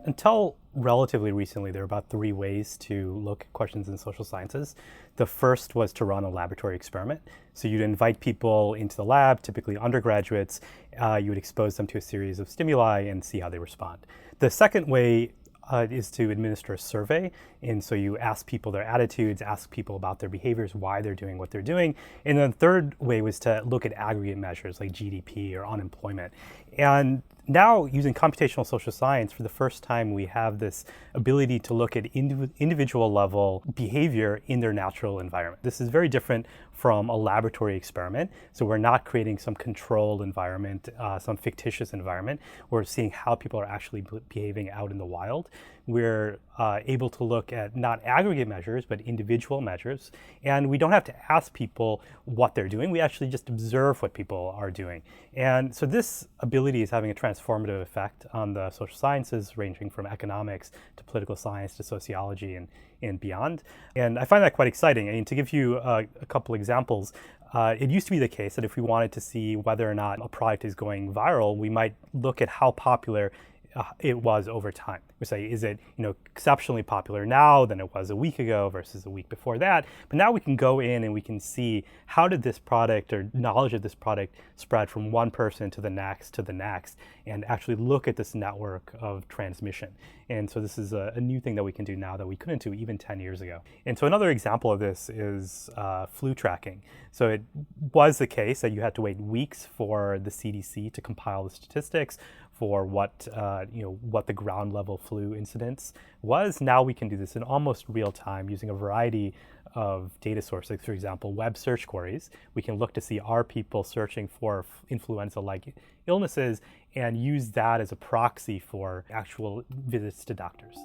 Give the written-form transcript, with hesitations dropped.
Until relatively recently, there were about three ways to look at questions in social sciences. The first was to run a laboratory experiment. So you'd invite people into the lab, typically undergraduates. You would expose them to a series of stimuli and see how they respond. The second way is to administer a survey. And so you ask people their attitudes, ask people about their behaviors, why they're doing what they're doing. And then the third way was to look at aggregate measures like GDP or unemployment. And now, using computational social science, for the first time, we have this ability to look at individual level behavior in their natural environment. This is very different from a laboratory experiment. So we're not creating some controlled environment, some fictitious environment. We're seeing how people are actually behaving out in the wild. We're able to look at not aggregate measures, but individual measures. And we don't have to ask people what they're doing. We actually just observe what people are doing. And so this ability is having a transformative effect on the social sciences, ranging from economics to political science to sociology and beyond. And I find that quite exciting. I mean, to give you a couple examples, it used to be the case that if we wanted to see whether or not a product is going viral, we might look at how popular it was over time. We say, is it exceptionally popular now than it was a week ago versus a week before that? But now we can go in and we can see how did this product or knowledge of this product spread from one person to the next, and actually look at this network of transmission. And so this is a new thing that we can do now that we couldn't do even 10 years ago. And so another example of this is flu tracking. So it was the case that you had to wait weeks for the CDC to compile the statistics for what the ground level flu incidence was. Now we can do this in almost real time using a variety of data sources. For example, web search queries. We can look to see are people searching for influenza-like illnesses and use that as a proxy for actual visits to doctors.